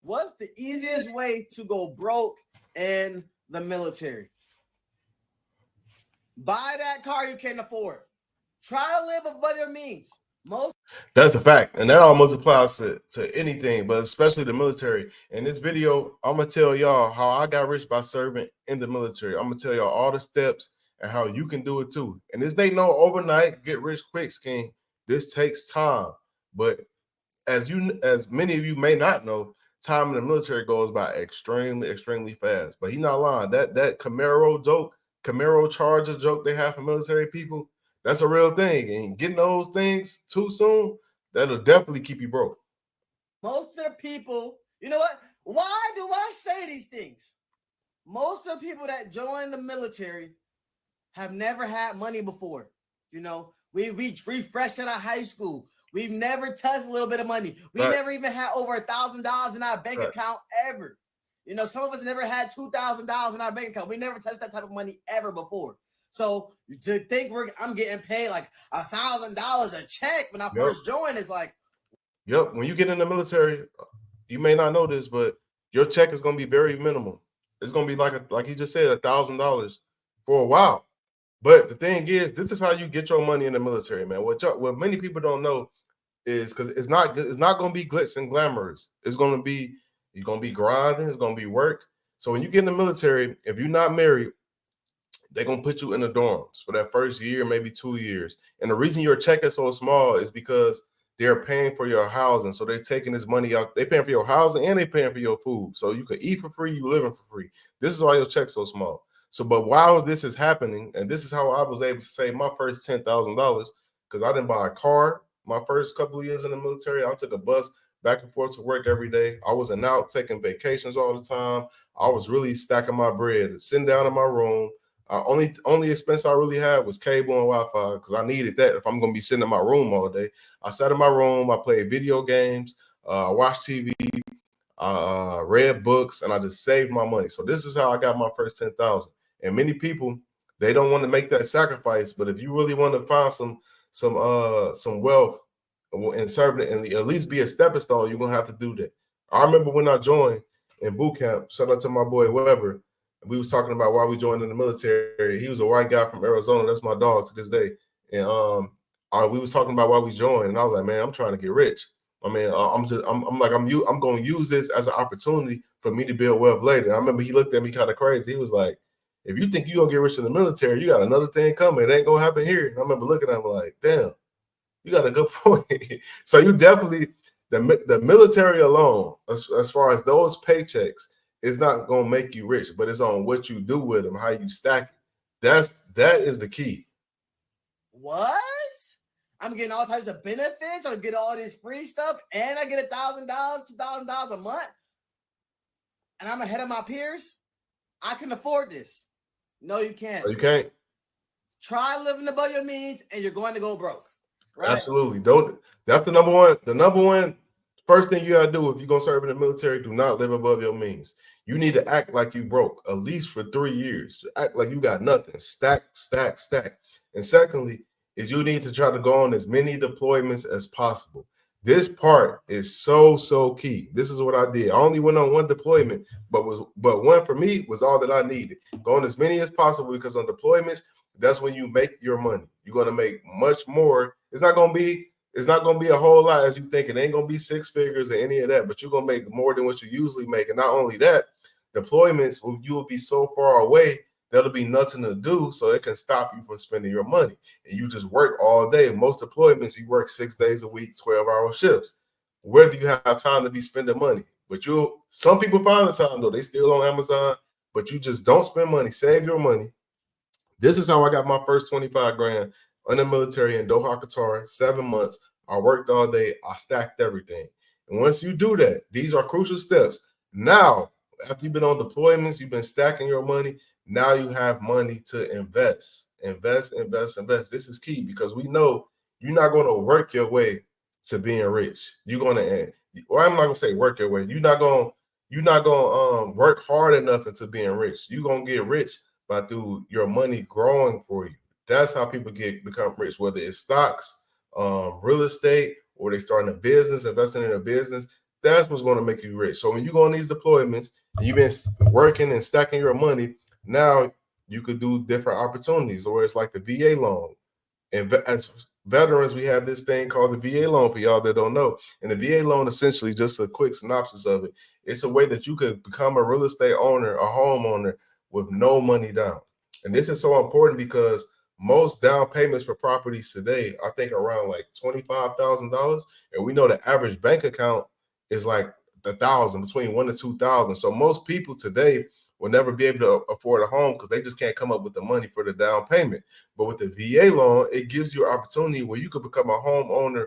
What's the easiest way to go broke in the military? Buy that car you can't afford. Try to live above your means. Most That's a fact, and that almost applies to anything, but especially the military. In this video, I'm gonna tell y'all how I got rich by serving in the military. I'm gonna tell y'all all the steps and how you can do it too. And this ain't no overnight get rich quick scheme. This takes time, but as many of you may not know, time in the military goes by extremely fast. But he's not lying. That Camaro Charger joke they have for military people, that's a real thing. And getting those things too soon, that'll definitely keep you broke. most of the people, you know what? Why do I say these things? Most of the people that join the military have never had money before. You know, we refreshed out of high school. We've never touched a little bit of money. We never even had over $1,000 in our bank account ever. You know, some of us never had $2,000 in our bank account. We never touched that type of money ever before. So to think I'm getting paid like $1,000 a check when I first joined is like, yep. When you get in the military, you may not know this, but your check is going to be very minimal. It's going to be like you just said, $1,000 for a while. But the thing is, this is how you get your money in the military, man. What many people don't know is because it's not going to be glitz and glamorous. It's going to be you're going to be grinding. It's going to be work. So when you get in the military, if you're not married, they're going to put you in the dorms for that first year, maybe 2 years. And the reason your check is so small is because they're paying for your housing. So they're taking this money out. They're paying for your housing and they're paying for your food. So you can eat for free, you living for free. This is why your check's so small. So, but while this is happening, and this is how I was able to save my first $10,000, because I didn't buy a car my first couple of years in the military. I took a bus back and forth to work every day. I wasn't out taking vacations all the time. I was really stacking my bread, sitting down in my room. Only expense I really had was cable and Wi-Fi because I needed that if I'm going to be sitting in my room all day. I sat in my room. I played video games. I watched TV. I read books, and I just saved my money. So this is how I got my first 10,000. And many people, they don't want to make that sacrifice. But if you really want to find some wealth and serve it, and at least be a stepping stone, you're gonna have to do that. I remember when I joined in boot camp. Shout out to my boy Weber. We was talking about why we joined in the military. He was a white guy from Arizona. That's my dog to this day. And we was talking about why we joined, and I was like, man, I'm trying to get rich. I mean, I'm going to use this as an opportunity for me to build wealth later. I remember he looked at me kind of crazy. He was like, if you think you're going to get rich in the military, you got another thing coming. It ain't going to happen here. And I remember looking at him like, damn, you got a good point. So you definitely, the military alone, as far as those paychecks, is not going to make you rich, but it's on what you do with them, how you stack it. That is the key. What? I'm getting all types of benefits. I get all this free stuff, and I get $1,000, $2,000 a month, and I'm ahead of my peers. I can afford this. No, you can't. No, you can't. Try living above your means, and you're going to go broke. Right? Absolutely. Don't. That's the number one. The number one first thing you gotta do if you're gonna serve in the military, do not live above your means. You need to act like you broke at least for 3 years. Act like you got nothing. Stack, stack, stack. And secondly, is you need to try to go on as many deployments as possible. This part is so key. This is what I did. I only went on one deployment, but one for me was all that I needed. Go on as many as possible because on deployments, that's when you make your money. You're going to make much more. It's not going to be a whole lot as you think. It ain't going to be 6 figures or any of that, but you're going to make more than what you usually make. And not only that, deployments, you will be so far away, there'll be nothing to do, so it can stop you from spending your money. And you just work all day. Most deployments, you work 6 days a week, 12-hour shifts. Where do you have time to be spending money? But some people find the time, though. They still on Amazon, but you just don't spend money. Save your money. This is how I got my first 25 grand in the military in Doha, Qatar, 7 months. I worked all day. I stacked everything. And once you do that, these are crucial steps. Now, after you've been on deployments, you've been stacking your money. Now you have money to invest. Invest. This is key because we know you're not going to work your way to being rich. You're going to, well, I'm not going to say work your way. You're not going to work hard enough into being rich. You're going to get rich by through your money growing for you. That's how people become rich, whether it's stocks, real estate, or they starting a business, investing in a business. That's what's going to make you rich. So when you go on these deployments and you've been working and stacking your money, now you could do different opportunities, or it's like the VA loan. And as veterans, we have this thing called the VA loan for y'all that don't know. And the VA loan, essentially, just a quick synopsis of it, it's a way that you could become a real estate owner, a homeowner with no money down. And this is so important because most down payments for properties today, I think around like $25,000. And we know the average bank account is like 1,000, between 1 to 2,000. So most people today will never be able to afford a home because they just can't come up with the money for the down payment. But with the VA loan, it gives you an opportunity where you could become a homeowner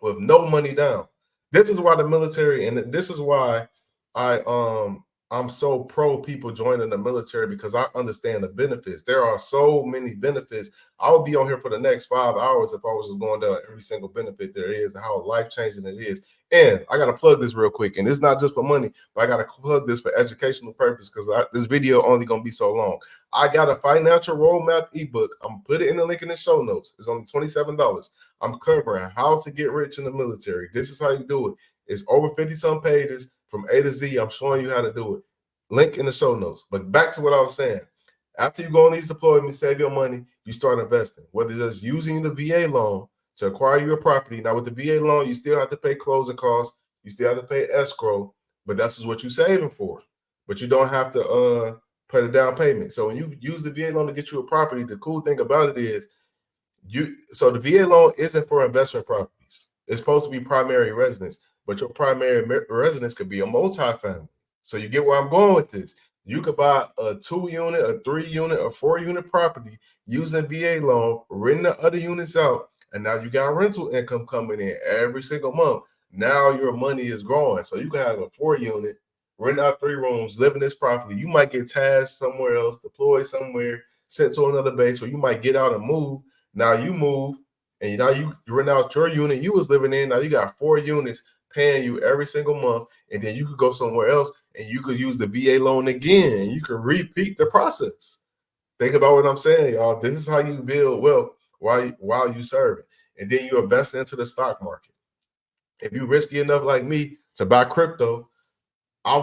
with no money down. This is why the military, and this is why I'm so pro people joining the military, because I understand the benefits. There are so many benefits. I would be on here for the next 5 hours if I was just going down every single benefit there is and how life changing it is. And I got to plug this real quick, and it's not just for money, but I got to plug this for educational purpose because this video only gonna be so long. I got a financial roadmap ebook. I'm gonna put it in the link in the show notes. It's only $27. I'm covering how to get rich in the military. This is how you do it. It's over 50 some pages from A to Z. I'm showing you how to do it. Link in the show notes. But back to what I was saying. After you go on these deployments, save your money, you start investing. Whether it's just using the VA loan to acquire your property. Now with the VA loan, you still have to pay closing costs. You still have to pay escrow, but that's just what you're saving for. But you don't have to put a down payment. So when you use the VA loan to get you a property, the cool thing about it is so the VA loan isn't for investment properties. It's supposed to be primary residence, but your primary residence could be a multi-family. So you get where I'm going with this. You could buy a 2-unit, a 3-unit, a 4-unit property using VA loan, renting the other units out, and now you got rental income coming in every single month. Now your money is growing. So you can have a 4-unit, rent out 3 rooms, live in this property. You might get tasked somewhere else, deployed somewhere, sent to another base, or you might get out and move. Now you move, and now you rent out your unit you was living in. Now you got 4 units paying you every single month, and then you could go somewhere else and you could use the VA loan again, and you could repeat the process. Think about what I'm saying, y'all. This is how you build wealth while you serving, and then you invest into the stock market. If you risky enough like me to buy crypto, I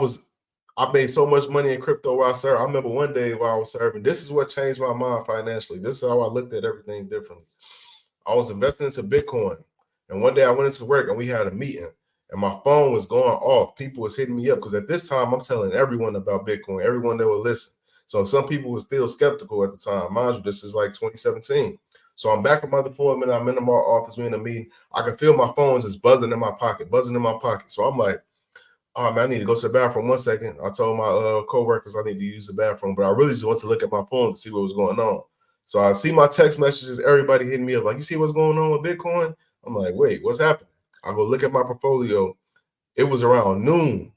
made so much money in crypto while I served. I remember one day while I was serving, this is what changed my mind financially. This is how I looked at everything differently. I was investing into Bitcoin, and one day I went into work and we had a meeting, and my phone was going off. People was hitting me up because at this time I'm telling everyone about Bitcoin, everyone that would listen. So some people were still skeptical at the time. Mind you, this is like 2017. So I'm back from my deployment. I'm in my office, we in a meeting. I can feel my phone just buzzing in my pocket, buzzing in my pocket. So I'm like, oh man, I need to go to the bathroom 1 second. I told my co-workers I need to use the bathroom, but I really just want to look at my phone to see what was going on. So I see my text messages, everybody hitting me up, like, you see what's going on with Bitcoin? I'm like, wait, what's happening? I go look at my portfolio. It was around noon.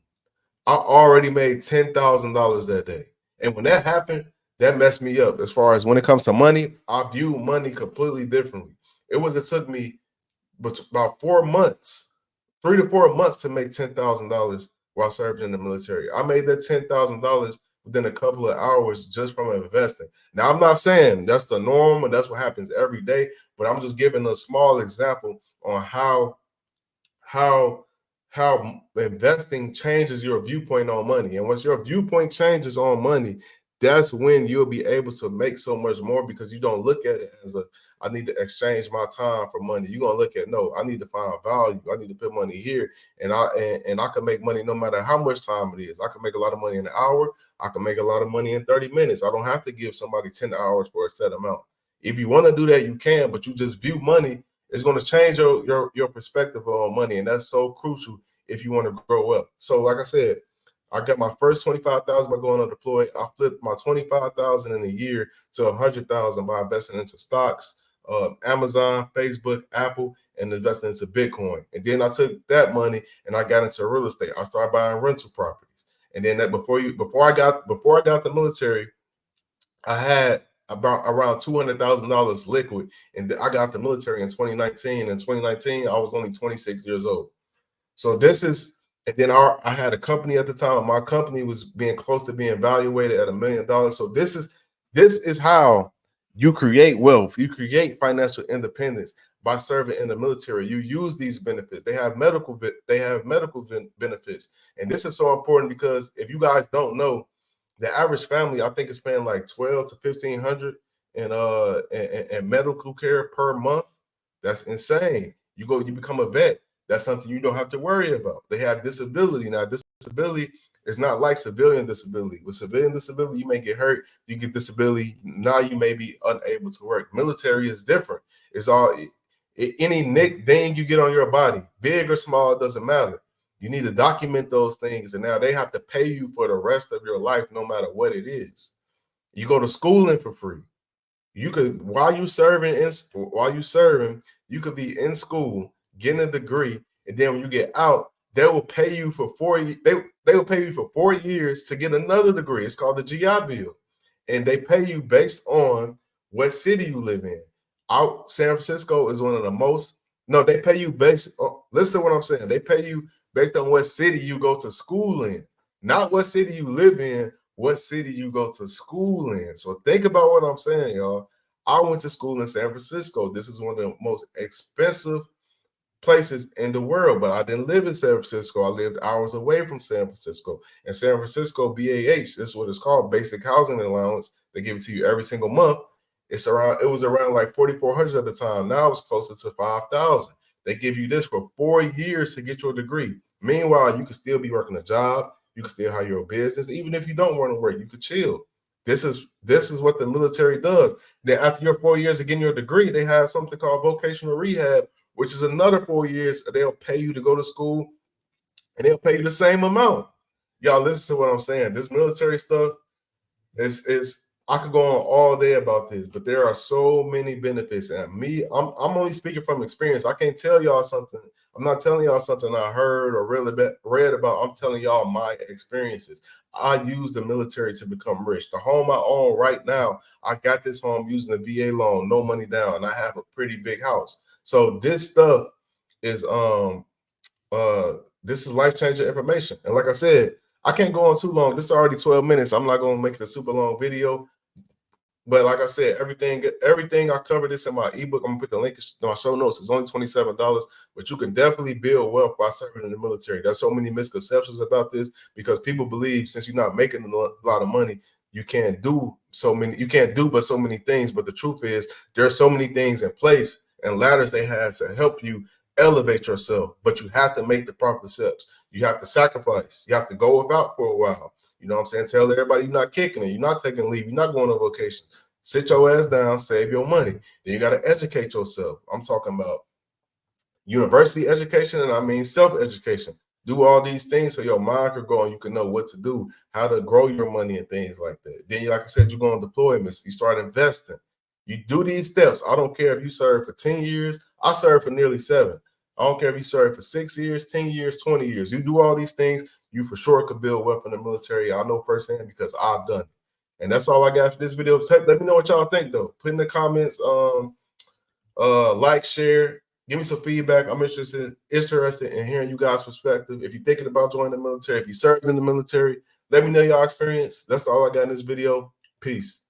I already made $10,000 that day. And when that happened, that messed me up. As far as when it comes to money, I view money completely differently. It would have took me about 4 months, 3 to 4 months to make $10,000 while serving in the military. I made that $10,000 within a couple of hours just from investing. Now, I'm not saying that's the norm and that's what happens every day, but I'm just giving a small example on how investing changes your viewpoint on money. And once your viewpoint changes on money, that's when you'll be able to make so much more, because you don't look at it as I need to exchange my time for money. You're gonna look at, no, I need to find value. I need to put money here, and I can make money no matter how much time it is. I can make a lot of money in an hour. I can make a lot of money in 30 minutes. I don't have to give somebody 10 hours for a set amount. If you want to do that, you can, but you just view money, it's going to change your perspective on money, and that's so crucial if you want to grow up. So, like I said, I got my first 25,000 by going on deploy. I flipped my 25,000 in a year to 100,000 by investing into stocks, Amazon, Facebook, Apple, and investing into Bitcoin. And then I took that money and I got into real estate. I started buying rental properties. And then before I got the military, I had about around $200,000 liquid, and I got the military in 2019. In 2019, I was only 26 years old. So this is, and then I had a company at the time. My company was being close to being valuated at $1 million. So this is how you create wealth. You create financial independence by serving in the military. You use these benefits. They have medical benefits. And this is so important because if you guys don't know, the average family, I think, is paying like 12 to 1500 in medical care per month. That's insane. You become a vet. That's something you don't have to worry about. They have disability. Now, disability is not like civilian disability. With civilian disability, you may get hurt, you get disability. Now you may be unable to work. Military is different. It's all any nick thing you get on your body, big or small, it doesn't matter. You need to document those things, and now they have to pay you for the rest of your life, no matter what it is. You go to schooling for free. You could while you serving, you could be in school getting a degree, and then when you get out, they will pay you for 4 they will pay you for 4 years to get another degree. It's called the GI Bill, and they pay you based on what city you live in. Out San Francisco is one of the most. No, they pay you based on, listen to what I'm saying. They pay you based on what city you go to school in, not what city you live in, what city you go to school in. So think about what I'm saying, y'all. I went to school in San Francisco. This is one of the most expensive places in the world, but I didn't live in San Francisco. I lived hours away from San Francisco. And San Francisco, BAH, this is what it's called, basic housing allowance. They give it to you every single month. It was around like 4,400 at the time. Now it's closer to 5,000. They give you this for 4 years to get your degree. Meanwhile, you can still be working a job. You can still have your business. Even if you don't want to work, you could chill. This is what the military does. Then after your 4 years of getting your degree, they have something called vocational rehab, which is another 4 years. They'll pay you to go to school, and they'll pay you the same amount. Y'all listen to what I'm saying. This military stuff is I could go on all day about this, but there are so many benefits. And I'm only speaking from experience. I can't tell y'all something. I'm not telling y'all something I heard or really read about. I'm telling y'all my experiences. I use the military to become rich. The home I own right now, I got this home using a VA loan, no money down, and I have a pretty big house. So this stuff is this is life-changing information. And like I said, I can't go on too long. This is already 12 minutes. I'm not going to make it a super long video. But like I said, everything I cover this in my ebook. I'm gonna put the link in my show notes. It's only $27, but you can definitely build wealth by serving in the military. There's so many misconceptions about this because people believe since you're not making a lot of money, you can't do but so many things. But the truth is, there's so many things in place and ladders they have to help you elevate yourself. But you have to make the proper steps. You have to sacrifice. You have to go without for a while. You know what I'm saying? Tell everybody you're not kicking it. You're not taking leave. You're not going on vacation. Sit your ass down, save your money. Then you got to educate yourself. I'm talking about university education, and I mean self-education. Do all these things so your mind can grow and you can know what to do, how to grow your money and things like that. Then, like I said, you go on deployments. You start investing. You do these steps. I don't care if you serve for 10 years. I served for nearly 7. I don't care if you serve for 6 years, 10 years, 20 years. You do all these things, you for sure could build wealth in the military. I know firsthand because I've done it. And that's all I got for this video. Let me know what y'all think, though. Put in the comments, like, share, give me some feedback. I'm interested in hearing you guys' perspective. If you're thinking about joining the military, if you served in the military, let me know y'all experience. That's all I got in this video. Peace.